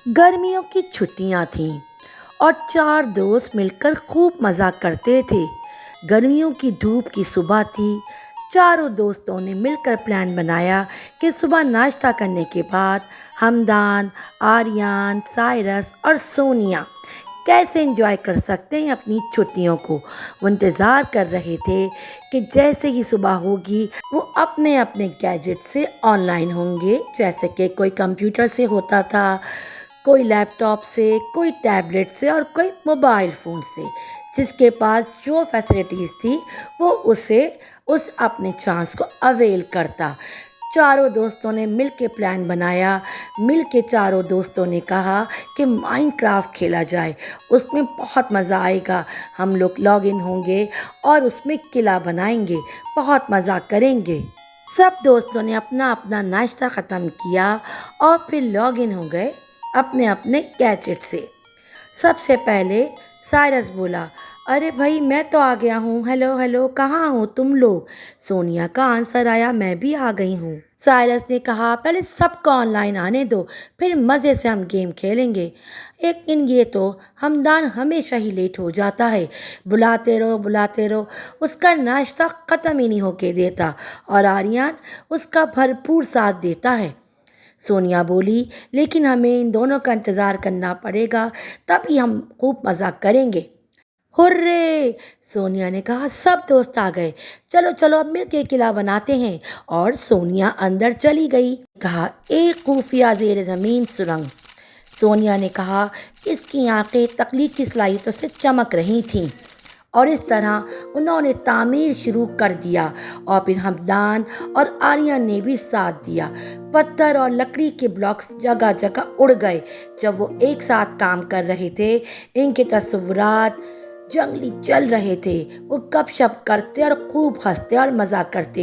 गर्मियों की छुट्टियां थीं और चार दोस्त मिलकर खूब मज़ा करते थे। गर्मियों की धूप की सुबह थी। चारों दोस्तों ने मिलकर प्लान बनाया कि सुबह नाश्ता करने के बाद हमदान, आर्यन, साइरस और सोनिया कैसे एंजॉय कर सकते हैं अपनी छुट्टियों को। वो इंतज़ार कर रहे थे कि जैसे ही सुबह होगी वो अपने अपने गैजेट से ऑनलाइन होंगे, जैसे कि कोई कंप्यूटर से होता था, कोई लैपटॉप से, कोई टैबलेट से और कोई मोबाइल फ़ोन से। जिसके पास जो फैसिलिटीज़ थी वो उस अपने चांस को अवेल करता। चारों दोस्तों ने मिल के प्लान बनाया। मिल के चारों दोस्तों ने कहा कि माइनक्राफ्ट खेला जाए, उसमें बहुत मज़ा आएगा। हम लोग लॉग इन होंगे और उसमें किला बनाएंगे, बहुत मज़ा करेंगे। सब दोस्तों ने अपना अपना नाश्ता ख़त्म किया और फिर लॉग इन हो गए अपने अपने गैजेट से। सबसे पहले साइरस बोला, अरे भाई मैं तो आ गया हूँ, हेलो हेलो, कहाँ हो तुम लोग। सोनिया का आंसर आया, मैं भी आ गई हूँ। साइरस ने कहा, पहले सबको ऑनलाइन आने दो, फिर मज़े से हम गेम खेलेंगे। लेकिन ये तो हमदान हमेशा ही लेट हो जाता है, बुलाते रहो, उसका नाश्ता ख़त्म ही नहीं होके देता। और आर्यन उसका भरपूर साथ देता है। सोनिया बोली, लेकिन हमें इन दोनों का इंतज़ार करना पड़ेगा, तभी हम खूब मज़ा करेंगे। हुर्रे! सोनिया ने कहा, सब दोस्त आ गए, चलो चलो अब मिलके किला बनाते हैं। और सोनिया अंदर चली गई। कहा, एक खुफिया ज़ेर ज़मीन सुरंग। सोनिया ने कहा, इसकी आंखें तख्लीकी सलाहियतों से चमक रही थीं। और इस तरह उन्होंने तामीर शुरू कर दिया और फिर हमदान और आर्यन ने भी साथ दिया। पत्थर और लकड़ी के ब्लॉक्स जगह जगह उड़ गए जब वो एक साथ काम कर रहे थे। इनके तस्वुरात जंगली चल रहे थे। वो गपशप करते और खूब हंसते और मज़ा करते,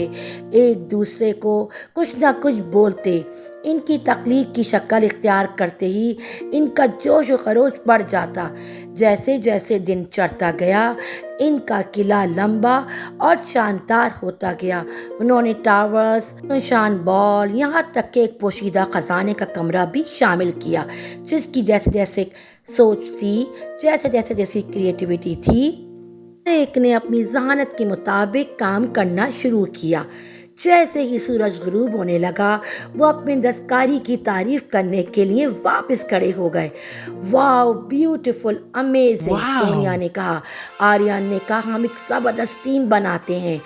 एक दूसरे को कुछ ना कुछ बोलते। इनकी तख्लीक की शक्ल इख्तियार करते ही इनका जोश व खरोश बढ़ जाता। जैसे जैसे दिन चढ़ता गया इनका किला लंबा और शानदार होता गया। उन्होंने टावर्स, निशान बॉल, यहाँ तक कि एक पोशीदा खजाने का कमरा भी शामिल किया, जिसकी जैसे जैसे सोच थी, जैसे जैसी क्रिएटिविटी थी, एक ने अपनी जहानत के मुताबिक काम करना शुरू किया। जैसे ही सूरज गुरूब होने लगा वो अपनी दस्तकारी की तारीफ करने के लिए वापस खड़े हो गए। वाओ, ब्यूटीफुल, अमेजिंग, सोनिया ने कहा। आर्यन ने कहा, हम एक ज़बरदस्त टीम बनाते हैं।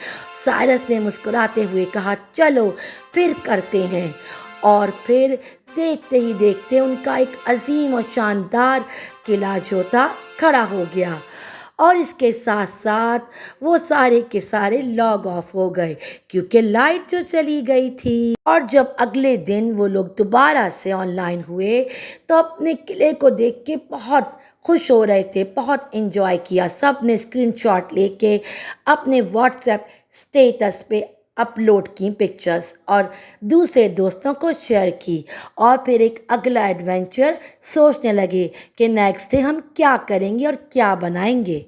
साइरस ने मुस्कुराते हुए कहा, चलो फिर करते हैं। और फिर देखते ही देखते उनका एक अजीम और शानदार किला जो था खड़ा हो गया। और इसके साथ साथ वो सारे के सारे लॉग ऑफ हो गए क्योंकि लाइट जो चली गई थी। और जब अगले दिन वो लोग दोबारा से ऑनलाइन हुए तो अपने किले को देख के बहुत खुश हो रहे थे, बहुत एंजॉय किया। सब ने स्क्रीनशॉट लेके अपने व्हाट्सएप स्टेटस पे अपलोड की पिक्चर्स और दूसरे दोस्तों को शेयर की। और फिर एक अगला एडवेंचर सोचने लगे कि नेक्स्ट डे हम क्या करेंगे और क्या बनाएंगे।